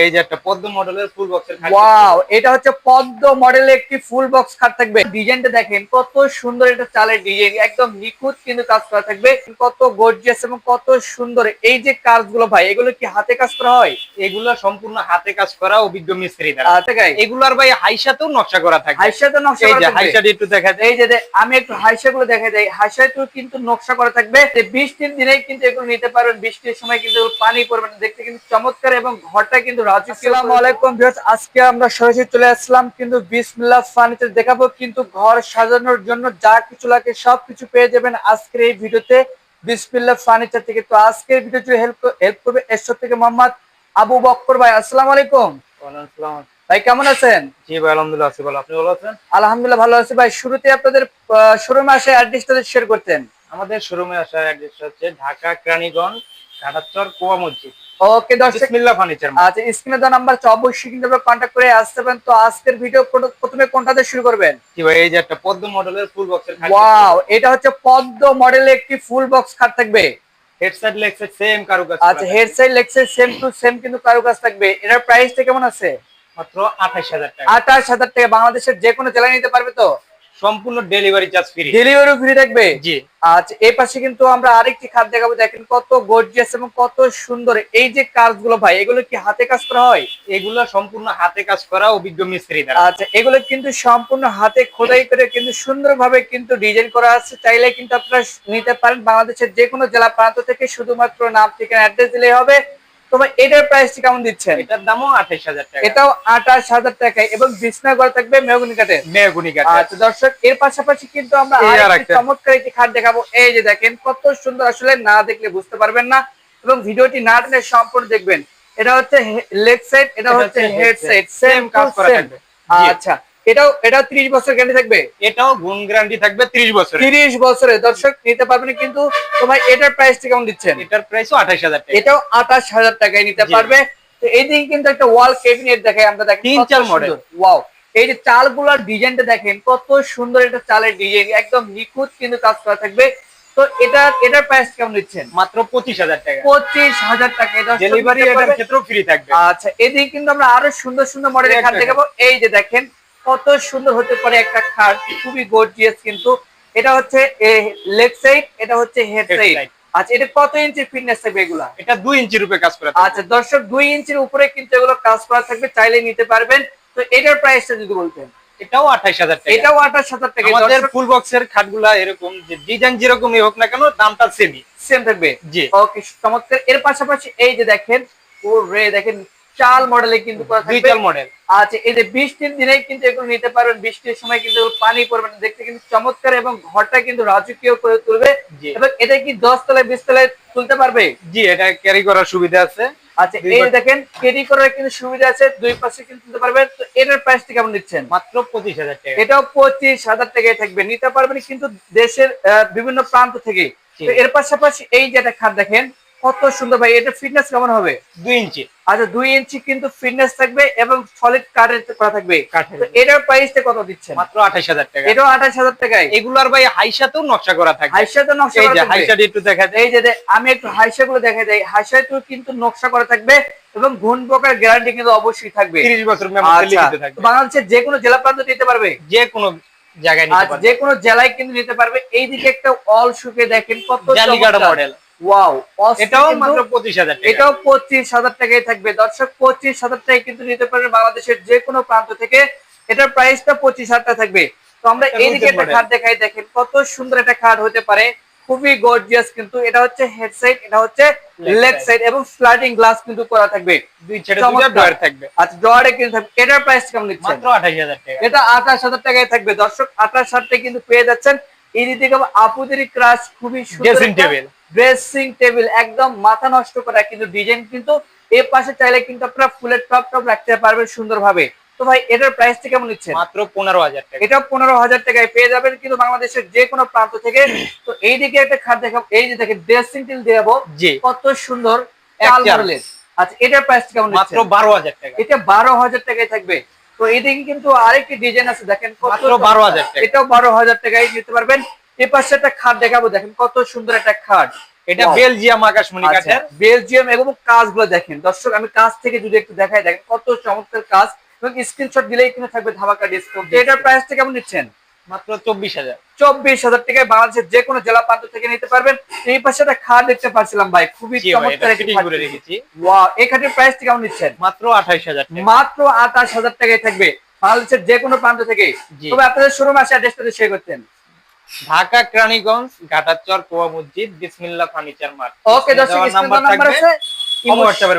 এই যে একটা পদ্ম মডেলের ফুল বক্সের খাট। ওয়াও, এটা হচ্ছে পদ্ম মডেলের একটি ফুল বক্স খাট থাকবে। ডিজাইনটা দেখেন কত সুন্দর, এটা চালের ডিজাইন একদম নিখুঁত কিন্তু কাজ করা থাকবে, কত গর্জিয়াস এবং কত সুন্দর। এই যে কাজগুলো ভাই, এগুলো কি হাতে কাজ করা হয়? এগুলো সম্পূর্ণ হাতে কাজ করা অভিজ্ঞ মিস্ত্রি দ্বারা। আচ্ছা গাই, এগুলার ভাই হাইসাতেও নকশা করা থাকে। হাইসাতে নকশা এই করা যে থাকবে। হাইসাটি একটু দেখা যায়। এই যে আমি একটু হাইসা গুলো দেখা যায়, হাইসাতেও কিন্তু নকশা করা থাকবে। বৃষ্টির দিনেই কিন্তু এগুলো নিতে পারবেন, বৃষ্টির সময় কিন্তু পানি পড়বে না, দেখতে কিন্তু চমৎকার এবং ঘরটা কিন্তু রাজকীয়। আসসালামু আলাইকুম ভিউয়ার্স, আজকে আমরা সরাসরি চলে আসলাম কিন্তু বিসমিল্লাহ ফার্নিচার দেখাবো, কিন্তু ঘর সাজানোর জন্য যা কিছু লাগে সবকিছু পেয়ে যাবেন আজকের এই ভিডিওতে বিসমিল্লাহ ফার্নিচার থেকে। তো আজকের ভিডিওতে হেল্প করবে এরশাদ থেকে মোহাম্মদ আবু বক্কর ভাই। আসসালামু আলাইকুম। ওয়ালাইকুম আসসালাম। ভাই কেমন আছেন? জি ভাই আলহামদুলিল্লাহ আছি ভালো, আপনি ভালো আছেন? আলহামদুলিল্লাহ ভালো আছি ভাই। শুরুতে আপনাদের শোরুমে আসে অ্যাড্রেসটা শেয়ার করতেন। আমাদের শোরুমে আসার অ্যাড্রেস হচ্ছে ঢাকা কেরানীগঞ্জ ঘাটাচর কোয়া মসজিদ। ওকে দর্শক, বিসমিল্লাহ ফার্নিচার। আচ্ছা স্ক্রিনে দেওয়া নাম্বার অবশ্যই কিন্তু আপনারা কন্টাক্ট করে আসতে পারেন। তো আজকের ভিডিও প্রথমে কোনটা দিয়ে শুরু করবেন? জি ভাই, এই যে একটা পদ্ম মডেলের ফুল বক্সের খাট। ওয়াও, এটা হচ্ছে পদ্ম মডেলের একটি ফুল বক্স খাট থাকবে। Head side leg side same কারুকাজ। আচ্ছা, head side leg side same to same কিন্তু কারুকাজ থাকবে। এটার প্রাইসটা কেমন আছে? মাত্র 28000 টাকা। 28000 টাকা। বাংলাদেশের যে কোনো জেলায় নিতে পারবে তো? সম্পূর্ণ delivery charge free. Delivery free থাকবে? জি। আচ্ছা, এই পাশে কিন্তু আমরা আরেকটি খাট দেখাবো, দেখেন কত গর্জিয়াস এবং কত সুন্দর। এই যে কাজগুলো ভাই, এগুলো কি হাতে কাজ করা হয়? এগুলো সম্পূর্ণ হাতে কাজ করা অভিজ্ঞ মিস্ত্রি দ্বারা। আচ্ছা, এগুলো কিন্তু সম্পূর্ণ হাতে খোদাই করে কিন্তু সুন্দরভাবে কিন্তু ডিজাইন করা আছে। চাইলে কিন্তু আপনারা নিতে পারেন বাংলাদেশের যে কোনো জেলা প্রান্ত থেকে, শুধুমাত্র নাম ঠিকানা অ্যাড্রেস দিলেই হবে। তবে এটার প্রাইসটি কেমন দিচ্ছেন? এটার দামও 28000 টাকা। এটাও 28000 টাকায় এবং বিছনা করা থাকবে মেহগনি কাঠের। মেহগনি কাঠ। আচ্ছা দর্শক, এর পাশাপাশি কিন্তু আমরা আরেকটি চমৎকার একটি খাট দেখাবো। এই যে দেখেন কত সুন্দর, আসলে না দেখলে বুঝতে পারবেন না এবং ভিডিওটি না টেনে সম্পূর্ণ দেখবেন। এটা হচ্ছে লেগ সাইড, এটা হচ্ছে হেড সাইড, সেম কাজ করা থাকবে। আচ্ছা, এটাও 30 বছর গ্যারান্টি থাকবে। এটাও গুণ গ্যারান্টি থাকবে 30 বছর। 30 বছরে দর্শক নিতে পারবেন। কিন্তু তো ভাই এটার প্রাইসটা কেমন দিচ্ছেন? এটার প্রাইসও 28000 টাকা। এটাও 28000 টাকায় নিতে পারবে। তো এইদিকে কিন্তু একটা ওয়াল ক্যাবিনেট দেখাই আমরা, দেখেন 3-4 মডেল। ওয়াও, এই যে চালগুলোর ডিজাইনটা দেখেন কত সুন্দর, এটা চালের ডিজাইন একদম নিখুঁত কিন্তু কাজ করা থাকবে। তো এটার প্রাইস কেমন দিচ্ছেন? মাত্র 25000 টাকা। 25000 টাকা। ডেলিভারি এটার ক্ষেত্রেও ফ্রি থাকবে। আচ্ছা, এদিকে কিন্তু আমরা আরো সুন্দর সুন্দর মডেলের খাট দেখাবো। এই যে দেখেন কত সুন্দর হতে পারে একটা খাট, খুবই গর্জিয়াস। কিন্তু এটা হচ্ছে লেগ সাইড, এটা হচ্ছে হেড সাইড। আচ্ছা, এটা কত ইঞ্চি ফিটনেস থাকবে এগুলা? এটা 2 ইঞ্চির উপরে কাজ করা। আচ্ছা দর্শক, 2 ইঞ্চির উপরে কিন্তু এগুলো কাজ করা থাকবে, চাইলে নিতে পারবেন। তো এটার প্রাইসটা যদি বলতেন? এটাও 28000 টাকা। এটাও 28000 টাকা। আমাদের ফুল বক্সের খাটগুলা এরকম যে ডিজাইন যেরকমই হোক না কেন দামটা সেম থাকবে। জি। ওকে চমৎকার। এর পাশাপাশি এই যে দেখেন ওরে দেখেন চাল মডেলে কিন্তু করা থাকবে। দুই চাল মডেল। আচ্ছা, এই যে বৃষ্টির দিনেই কিন্তু এগুলো নিতে পারবেন, বৃষ্টির সময় কিন্তু পানি পড়বে না, দেখতে কিন্তু চমৎকার এবং ঘরটা কিন্তু রাজকীয় করে তুলবে। এবং এটা কি 10 তলায় 20 তলায় তুলতে পারবে? জি, এটা ক্যারি করার সুবিধা আছে। আচ্ছা, এই দেখেন ক্যারি করার কিন্তু সুবিধা আছে, দুই পাশে কিন্তু তুলতে পারবে। তো এটার প্রাইসটা কেমন দিচ্ছেন? মাত্র 25000 টাকা। এটাও 25000 টাকায় থাকবে, নিতে পারবেন কিন্তু দেশের বিভিন্ন প্রান্ত থেকে। তো এর পাশাপাশি এই যে একটা খাট দেখেন কত সুন্দর ভাই, এটা ফিটনেস কেমন হবে? 2 ইঞ্চি। আচ্ছা, 2 ইঞ্চি কিন্তু ফিটনেস থাকবে এবং সলিড কাঠের করা থাকবে। তো এটার প্রাইসটা কত দিচ্ছেন? মাত্র 28000 টাকা। এটাও 28000 টাকায়। এগুলার ভাই হাইসাতেও নকশা করা থাকে। হাইসাতে নকশা এই করা যে থাকবে। হাইসাটি একটু দেখা যায়। এই যে আমি একটু হাইসা গুলো দেখাই দেই, হাইসাতেও কিন্তু নকশা করা থাকবে এবং ঘুণ পোকার গ্যারান্টি কিন্তু অবশ্যই থাকবে। 30 বছর মেয়াদে লিখিত থাকবে। বাংলাদেশের যে কোনো জেলা প্রান্ত নিতে পারবে, যে কোনো জায়গায় নিতে পারবে। যে কোনো জেলায় কিন্তু নিতে পারবে। এইদিকে একটা অল শুকে দেখেন কত জালিকাটা মডেল। ওয়াও, এটাও মাত্র 25000 টাকা। এটাও 25000 টাকায় থাকবে। দর্শক 25000 টাকায় কিন্তু নিতে পারবেন বাংলাদেশের যে কোনো প্রান্ত থেকে। এটার প্রাইসটা 25000 টাকা থাকবে। তো আমরা এইদিকে একটা খাট দেখাই, দেখেন কত সুন্দর একটা খাট হতে পারে, খুবই গর্জিয়াস। কিন্তু এটা হচ্ছে হেড সাইড, এটা হচ্ছে লেগ সাইড এবং স্লাইডিং গ্লাস কিন্তু করা থাকবে। দুই ছেড়ে দুইটা ডয়ার থাকবে। আচ্ছা, ডয়ারে কিন্তু থাকবে। এটার প্রাইস কেমন দিচ্ছেন? মাত্র 28000 টাকা। এটা 28000 টাকায় থাকবে। দর্শক 28000 টাকায় কিন্তু পেয়ে যাচ্ছেন। এই দিকে আপুদের ক্রাশ, খুবই সুন্দর ড্রেসিং টেবিল। ড্রেসিং টেবিল একদম মাথা নষ্ট করা কিন্তু ডিজাইন। কিন্তু এই পাশে চাইলে কিন্তু আপনারা ফুলের টপ রাখতে পারবেন সুন্দরভাবে। তো ভাই এটার প্রাইসটা কেমন নিচ্ছেন? মাত্র 15000 টাকা। এটা 15000 টাকায় পেয়ে যাবেন কিন্তু বাংলাদেশের যে কোনো প্রান্ত থেকে। তো এইদিকে একটা খাট দেখাবো, এই যে দেখেন ড্রেসিং টেবিল দেখাবো, কত সুন্দর চাল মডেলের। আচ্ছা, এটার প্রাইস কেমন? মাত্র 12000 টাকা। এটা 12000 টাকায় থাকবে। তো এইদিকে কিন্তু আরেকটি ডিজাইন আছে, দেখেন মাত্র 12000 টাকা। এটাও 12000 টাকায় নিতে পারবেন। এই পাশে একটা খাট দেখাবো, দেখেন কত সুন্দর একটা খাট, এটা Wow. বেলজিয়াম আকাশমণি আচ্ছা, কাঠের। বেলজিয়াম এবং কাজগুলো দেখেন দর্শক, আমি কাজ থেকে যদি একটু দেখাই, দেখেন কত চমৎকার কাজ, এবং স্ক্রিনশট দিলেই কিন্তু থাকবে ধামাকা ডিসকাউন্ট। এটার প্রাইসটা কেমন নিচ্ছেন? মাত্র 24,000। 24,000 টাকায় বাংলাদেশের যে কোনো জেলা প্রান্ত থেকে নিতে পারবেন। এই পাশে একটা খাট দেখতে পাচ্ছিলাম ভাই, খুবই জি ভাই, এটা চমৎকার একটি ফিটিং খাট। করে রেখেছি। ওয়াও, এই খাটের প্রাইসটা কেমন নিচ্ছেন? মাত্র 28,000 টাকা। মাত্র 28,000 টাকায় থাকবে বাংলাদেশের যে কোনো প্রান্ত থেকে। জি। তবে আপনাদের শোরুম আসে অ্যাড্রেসটা শেয়ার করতেন। ঢাকা কেরানীগঞ্জ ঘাটাচর কোয়া মসজিদ বিসমিল্লাহ ফার্নিচার মার্ট। ওকে দর্শক, নাম্বার নাম্বার থাকবে, আছে, ইমো হোয়াটসঅ্যাপের